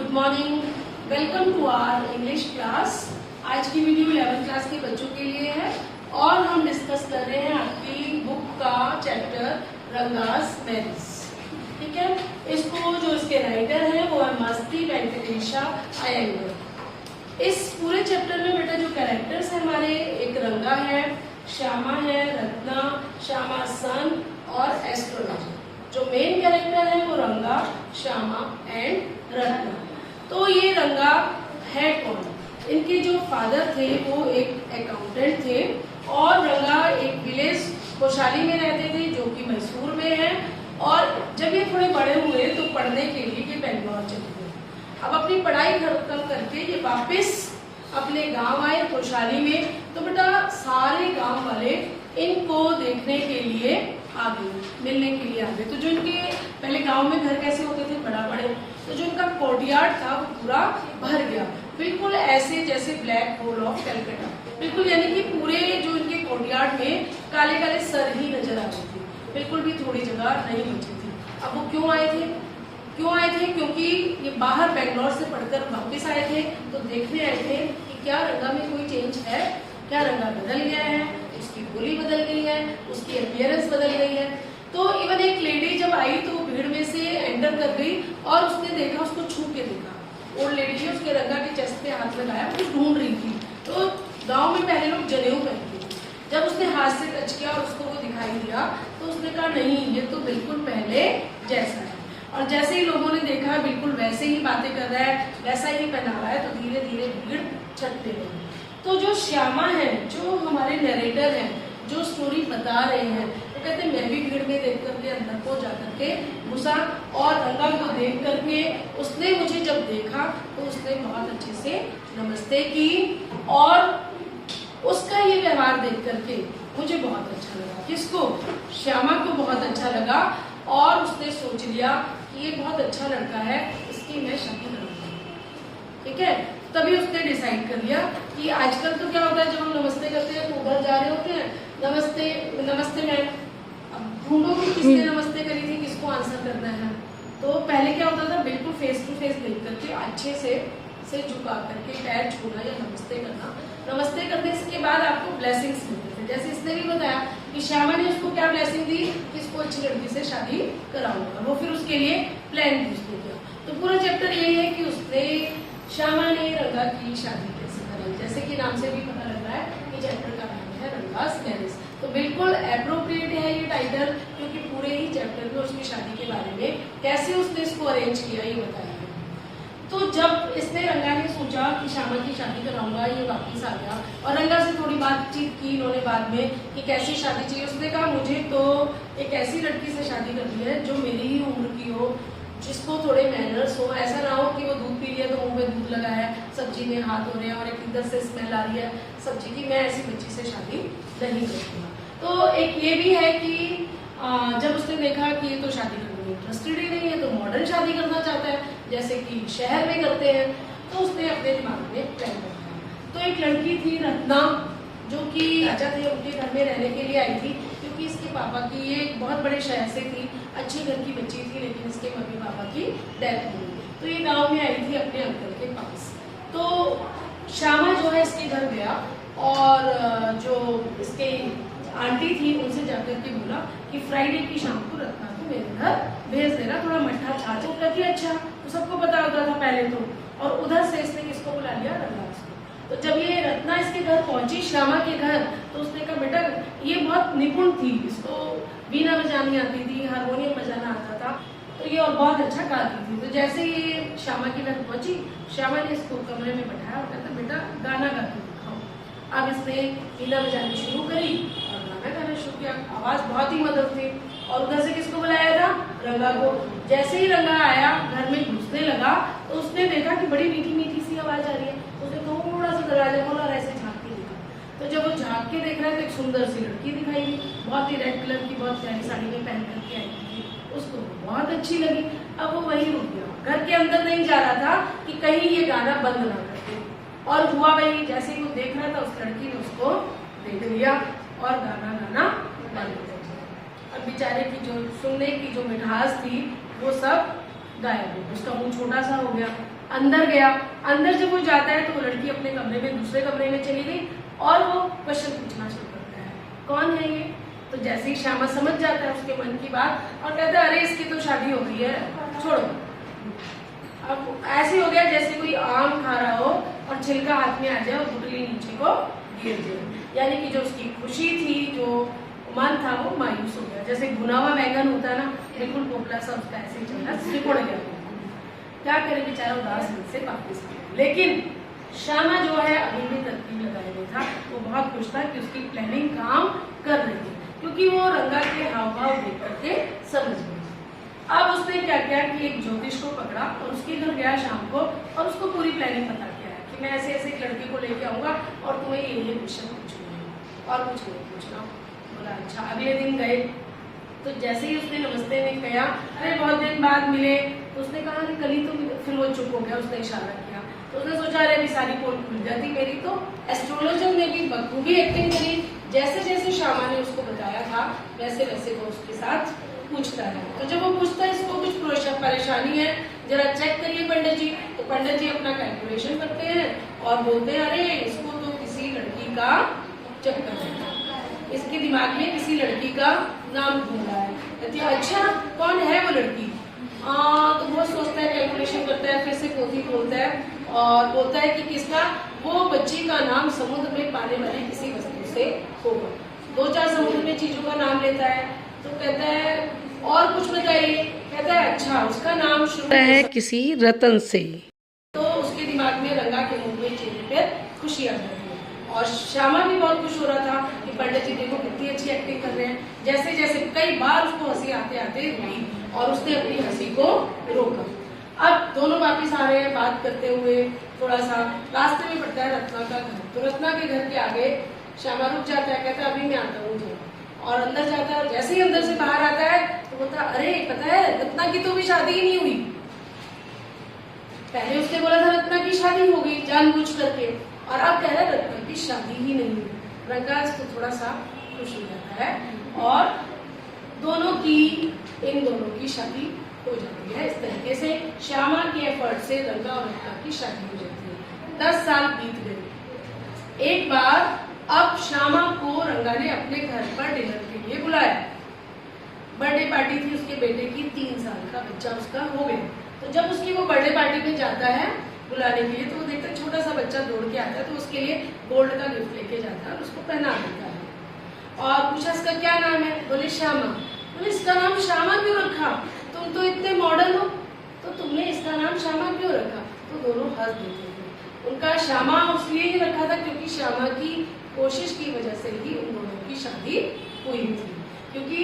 Good morning, welcome to our English class. आज की video 11th class के बच्चों के लिए है और हम डिस्कस कर रहे हैं आपकी बुक का चैप्टर रंगास मैरिज। ठीक है, इसको जो इसके राइटर हैं वो है मास्ती वेंकटेशा अयंगर। इस पूरे चैप्टर में बेटा जो कैरेक्टर्स हैं हमारे, एक रंगा है, श्यामा है, रत्ना, श्यामा सन और एस्ट्रोलॉजी। जो मेन कैरेक्टर है वो रंगा, श्यामा एंड रत्ना। तो ये रंगा है कौन? इनके जो फादर थे वो एक अकाउंटेंट थे और रंगा एक विलेज खुशहाली में रहते थे जो कि मैसूर में है। और जब ये थोड़े बड़े हुए तो पढ़ने के लिए ये बेंगलोर चले गए। अब अपनी पढ़ाई खत्म करके ये वापस अपने गांव आए खुशहाली में। तो बेटा सारे गांव वाले इनको देखने के लिए आ गए, मिलने के लिए आ गए। तो जो इनके पहले गांव में घर कैसे होते थे, बड़ा बड़े, तो जो इनका कोर्टयार्ड था वो पूरा भर गया, बिल्कुल ऐसे जैसे ब्लैक होल ऑफ कैलकाटा, बिल्कुल। यानी कि पूरे जो इनके कोर्टयार्ड में काले काले सर ही नजर आ रहे थे, बिल्कुल भी थोड़ी जगह नहीं बची थी। अब वो क्यों आए थे? क्योंकि ये बाहर बेंगलोर से पढ़कर वापस आए थे, तो देखने आए थे कि क्या रंगा में कोई चेंज है, क्या रंगा बदल गया है, उसकी बोली बदल गई है, उसकी अपीयरेंस बदल गई है। तो इवन एक लेडी जब आई तो वो भीड़ में से एंटर कर गई और उसने देखा, उसको छू के देखा। ओल्ड लेडी है, उसके रंगा के चेस्ट पे हाथ लगाया, कुछ ढूंढ रही थी। तो गांव में पहले लोग जनेऊ पहनते थे। जब उसने हाथ से टच किया और उसको वो दिखाई दिया तो उसने कहा नहीं, ये तो बिल्कुल पहले जैसा है। और जैसे ही लोगों ने देखा बिल्कुल वैसे ही बातें कर रहा है, वैसा ही पहनावा है, तो धीरे धीरे भीड़ छटने लगी। तो जो श्यामा है, जो हमारे नरेटर हैं, जो स्टोरी बता रहे हैं, वो कहते हैं मैं भी भीड़ में देख करके अंदर को जा करके घुसा और रंगा को देख करके उसने मुझे जब देखा तो उसने बहुत अच्छे से नमस्ते की और उसका ये व्यवहार देख करके मुझे बहुत अच्छा लगा। किसको? श्यामा को बहुत अच्छा लगा और उसने सोच लिया कि ये बहुत अच्छा लड़का है, इसकी मैं शादी करूंगा। ठीक है, तभी उसने डिसाइड कर लिया कि आजकल तो क्या होता है, जब हम नमस्ते करते हैं तो उधर जा रहे होते हैं, नमस्ते नमस्ते मैम, अब ढूंढो कि किसने नमस्ते करी थी, किसको आंसर करना है। तो पहले क्या होता था, बिल्कुल फेस टू फेस देख करके अच्छे से झुका करके पैर छूना या नमस्ते करना। नमस्ते करने के बाद आपको ब्लेसिंग्स मिलते थे। जैसे इसने भी बताया कि श्यामा ने उसको क्या ब्लेसिंग दी कि इसको अच्छी लड़की से शादी कराऊंगा। वो फिर उसके लिए प्लान भी उसने किया। तो पूरा चैप्टर यही है कि उसने श्यामा ने रंगा की शादी कैसे कराई। जैसे कि नाम से भी पता लग रहा है कि चैप्टर का नाम है रंगास मैरिज। तो बिल्कुल एप्रोप्रिएट है ये टाइटल, क्योंकि पूरे ही चैप्टर में उसकी शादी के बारे में कैसे उसने इसको अरेंज किया ये बताया। तो जब इसने रंगा ने सोचा कि श्यामा की शादी कराऊंगा, ये वापस आ गया और रंगा से थोड़ी बातचीत की इन्होंने बाद में कि कैसी शादी चाहिए। उसने कहा मुझे तो एक ऐसी लड़की से शादी करनी है जो मेरी ही उम्र की हो, जिसको थोड़े मैनर्स हो, ऐसा ना हो कि वो दूध पी लिया तो मुंह में दूध लगा है, सब्जी में हाथ हो रहे हैं और एक इधर से स्मेल आ रही है सब्जी की। मैं ऐसी बच्ची से शादी नहीं करूँगा। तो एक ये भी है कि जब उसने देखा कि ये तो शादी करने में इंटरेस्टेड ही नहीं है, तो मॉडर्न शादी करना चाहता है जैसे कि शहर में करते हैं, तो उसने अपने दिमाग में प्लान बनाया। तो एक लड़की थी रत्ना, जो कि राजा थे उनके घर में रहने के लिए आई थी, क्योंकि इसके पापा की, ये एक बहुत बड़े शहर से थी, अच्छी घर की बच्ची थी, लेकिन इसके मम्मी पापा की डेथ हो गई। तो ये गांव में आई थी अपने अंकल के पास। तो श्यामा जो है इसके घर गया और जो इसके आंटी थी उनसे जाकर के बोला कि फ्राइडे की शाम को रत्ना को मेरे घर भेज देना, थोड़ा मट्ठा छाछ लगी। अच्छा, तो सबको पता होता था पहले तो। और उधर से इसने किसको बुला लिया? रंगास को। तो जब ये रत्ना इसके घर पहुंची, श्यामा के घर, तो उसने कहा बेटा ये बहुत निपुण थी, इसको वीणा बजानी आती थी, हारमोनियम बजाना आता था, तो ये और बहुत अच्छा गाती थी। तो जैसे ये श्यामा के घर पहुंची, श्यामा ने इसको कमरे में बैठाया और कहता बेटा गाना गा के दिखाओ। अब इसने वीणा बजानी शुरू करी और गाना गाना शुरू किया। आवाज बहुत ही मधुर थी। और उधर से किसको बुलाया था? रंगा को। जैसे ही रंगा आया, घर में घुसने लगा, तो उसने देखा कि बड़ी मीठी मीठी सी आवाज आ रही है। उसने थोड़ा सा दरवाजा खोला और ऐसे झांक के देखा। तो जब वो झांक के देख रहा है तो एक सुंदर सी लड़की दिखाई दी, बहुत ही रेड कलर की, बहुत प्यारी साड़ी में पहन करके आई थी। उसको बहुत अच्छी लगी। अब वो वहीं रुक गया, घर के अंदर नहीं जा रहा था कि कहीं ये गाना बंद ना कर दे। और हुआ वही, जैसे ही वो देख रहा था उस लड़की ने उसको देख लिया और गाना गाना बंद कर दिया। अब बेचारे की जो सुनने की जो मिठास थी वो सब गायब हो गया, उसका मुंह छोटा सा हो गया। अंदर गया, अंदर जब वो जाता है तो वो लड़की अपने कमरे में दूसरे कमरे में चली गई और वो क्वेश्चन पूछना शुरू करता है, कौन है ये? तो जैसे ही श्यामा समझ जाता है उसके मन की बात और कहता है अरे इसकी तो शादी हो गई है, छोड़ो। अब ऐसे हो गया जैसे कोई आम खा रहा हो और छिलका हाथ में आ जाए और गुठली नीचे को गिर जाए, यानी कि जो उसकी खुशी थी, जो मन था, वो मायूस हो गया। जैसे भुना हुआ बैंगन होता है ना, बिल्कुल पोपला सा उसका ऐसे ही चला, सिकुड़ गया। क्या करे बेचारा, उदास दिल से वापस आ गया। लेकिन श्यामा जो है अभी भी तरकीब लगाए हुए था, वो बहुत खुश था कि उसकी प्लानिंग काम कर रही थी, क्योंकि वो रंगा के हाव भाव देख करके समझ गई। अब उसने क्या किया कि एक ज्योतिष को पकड़ा और उसके घर गया शाम को और उसको पूरी प्लानिंग बता के आया कि मैं ऐसे ऐसे एक लड़की को लेके आऊंगा और तुम्हें ये क्वेश्चन पूछूंगी और कुछ नहीं पूछना। बोला अच्छा। अगले दिन गए तो जैसे ही उसने नमस्ते में कहा, अरे बहुत दिन बाद मिले, तो उसने कहा कि कल ही तो मिले। फिर वो चुप हो गया, उसने इशारा किया तो उसने सोचा अरे अभी सारी पोल खुल जाती मेरी। तो एस्ट्रोलॉजर ने भी बखूबी एक्टिंग करी, जैसे जैसे श्यामा ने उसको बताया था वैसे वैसे वो उसके साथ पूछता है। तो जब वो पूछता है इसको कुछ परेशानी है, जरा चेक करिए पंडित जी। तो पंडित जी अपना कैलकुलेशन करते हैं और बोलते हैं अरे इसको तो किसी लड़की का चक्कर है, इसके दिमाग में किसी लड़की का नाम घूम रहा है। कहती है अच्छा कौन है वो लड़की? तो वो सोचता है, कैलकुलेशन करता है, फिर से पोथी खोलता है और बोलता है कि किसका, वो बच्ची का नाम समुद्र में पाने वाली किसी वस्तु से होगा। 2-4 समुद्र में चीजों का नाम लेता है। तो कहता है और कुछ बताइए। कहता है अच्छा उसका नाम शुरू है किसी रतन से। तो उसके दिमाग में रंगा के मुंह में चेहरे पे खुशी आ जाती है और श्यामा भी बहुत खुश हो रहा था कि पंडित जी देखो कितनी अच्छी एक्टिंग कर रहे हैं। जैसे जैसे कई बार उसको हंसी आते आते हुई और उसने अपनी हंसी को रोका। अब दोनों वापिस आ रहे हैं बात करते हुए, थोड़ा सा रास्ते में पड़ता है रत्ना का घर। तो रत्ना के घर के आगे श्यामा रुक जाता है, कहता है अभी मैं आता हूँ और अंदर जाता है। और जैसे ही अंदर से बाहर आता है तो बोलता अरे पता है रत्ना की तो भी शादी ही नहीं हुई। पहले उसने बोला था रत्ना की शादी हो गई जानबूझ करके, और अब कह रहा है रत्ना की शादी ही नहीं हुई। रंगा इसको थोड़ा सा खुश हो जाता है और इन दोनों की शादी हो जाती है। इस तरीके से श्यामा के एफर्ट से रंगा और रत्ना की शादी हो जाती है। 10 साल बीत गए। एक बार अब श्यामा को रंगा ने अपने घर पर डिनर के लिए बुलाया। बर्थडे पार्टी थी उसके बेटे की, 3 साल का बच्चा उसका हो गया। तो जब उसकी वो बर्थडे पार्टी में जाता है बुलाने के लिए, तो वो देखता है छोटा सा बच्चा दौड़ के आता है, तो उसके लिए गोल्ड का गिफ्ट लेके जाता है और उसको पहना देता है और पूछा इसका क्या नाम है? बोले श्यामा। बोले इसका नाम श्यामा क्यों रखा? तुम तो इतने मॉडर्न हो, तो तुमने इसका नाम श्यामा क्यों रखा? तो दोनों हंस देते थे। उनका श्यामा इसलिए ही रखा था क्योंकि श्यामा की कोशिश की वजह से ही उन दोनों की शादी हुई थी। क्योंकि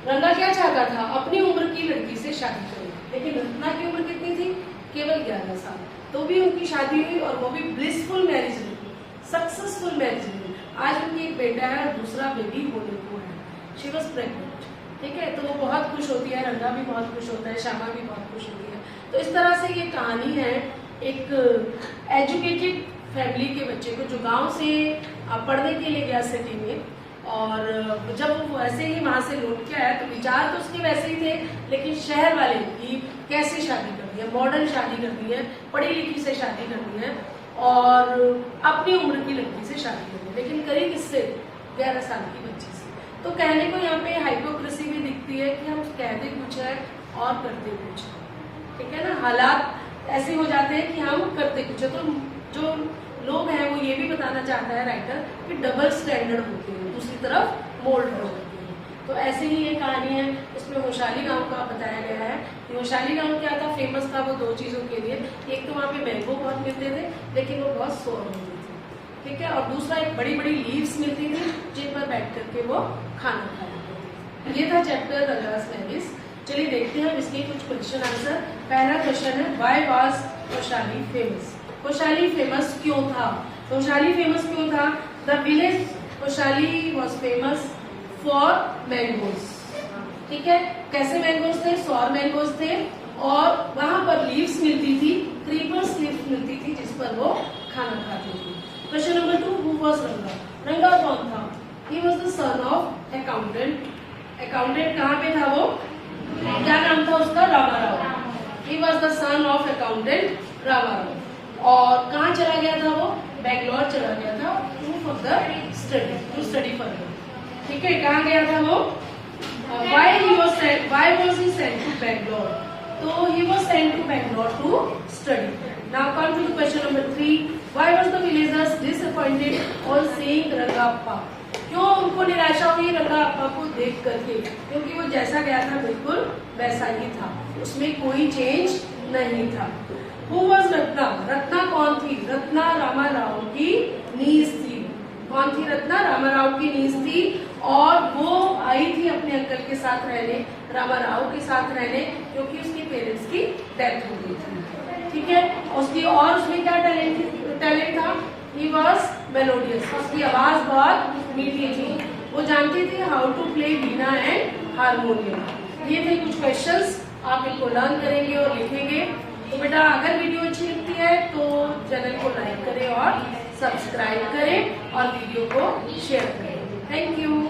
रंगा क्या चाहता था, अपनी उम्र की लड़की से शादी करे, लेकिन रत्ना की उम्र कितनी थी? केवल 11 साल। तो भी उनकी शादी हुई और वो भी ब्लिसफुल मैरिज हुई, सक्सेसफुल मैरिज हुई। आज उनकी एक बेटा है और दूसरा बेबी होने को है। शी वॉज प्रेग्नेंट, ठीक है। तो वो बहुत खुश होती है, रंगा भी बहुत खुश होता है, श्यामा भी बहुत खुश होती है। तो इस तरह से ये कहानी है एक एजुकेटेड फैमिली के बच्चे को जो गांव से पढ़ने के लिए गया सिटी में, और जब वो वैसे ही वहां से लौट के आया तो विचार तो उसके वैसे ही थे, लेकिन शहर वाले की कैसे शादी कर दी है, मॉडर्न शादी कर दी है, पढ़ी लिखी से शादी कर दी है और अपनी उम्र की लड़की से शादी कर दी, लेकिन करी किससे? 11 साल की बच्ची से। तो कहने को यहाँ पे हाइपोक्रेसी भी दिखती है कि हम कहते कुछ है और करते कुछ है, ठीक है ना। हालात ऐसे हो जाते हैं कि हम करते कुछ है। तो जो लोग हैं वो ये भी बताना चाहता है राइटर कि डबल स्टैंडर्ड होते हैं, दूसरी तरफ मोल्ड हो जाते हैं। तो ऐसे ही ये कहानी है। इसमें होशाली गांव का बताया गया है कि होशाली गांव क्या था, फेमस था वो 2 चीजों के लिए। एक तो वहाँ पे मैंगो बहुत मिलते थे लेकिन वो बहुत सौर होते थे, ठीक है, और दूसरा एक बड़ी बड़ी लीव्स मिलती थी जिन पर बैठ करके वो खाना खाते थे। ये था चैप्टर रंगास मैरिज। चलिए देखते हैं इसके कुछ क्वेश्चन आंसर। पहला क्वेश्चन है why was Hoshali famous? Hoshali famous क्यों था? होशाली फेमस क्यों था? The village Hoshali was famous for mangoes, ठीक है। कैसे मैंगोज थे? सौर मैंगोज थे और वहां पर लीव्स मिलती थी, क्रीपर्स लीव्स मिलती थी जिस पर वो खाना खाते थे। क्वेश्चन नंबर 2, हु वॉज रंगा? रंगा कौन था? He was the son of accountant. Accountant कहाँ पे था वो? क्या नाम था उसका? Ramarao, he was the son of accountant Ramarao. और कहाँ चला गया था वो? बेंगलोर चला गया था टू स्टडी फर्दर। ठीक है, कहाँ गया था वो? why was he sent to Bangalore? So he was sent to Bangalore to study. Now come to the question number 3. Why was the villagers disappointed on seeing Rangappa? क्यों उनको निराशा हुई रंगाप्पा को देख करके? क्योंकि वो जैसा गया था बिल्कुल वैसा ही था, उसमें कोई चेंज नहीं था। Who was Ratna? रत्ना कौन थी? रत्ना रामाराव की नीज थी। कौन थी रत्ना? रामाराव की नीज थी। और वो आई थी अपने अंकल के साथ रहने, रामाराव के साथ रहने, क्योंकि उसके पेरेंट्स की डेथ हो गई थी। ठीक है, उसमें क्या टैलेंट था? ही वॉज मेलोडियस, उसकी आवाज बहुत मीठी थी। वो जानती थी how to play veena and harmonium. ये थे कुछ क्वेश्चंस, आप इनको लर्न करेंगे और लिखेंगे। तो बेटा अगर वीडियो अच्छी लगती है तो चैनल को लाइक करें और सब्सक्राइब करें और वीडियो को शेयर करें। Thank you.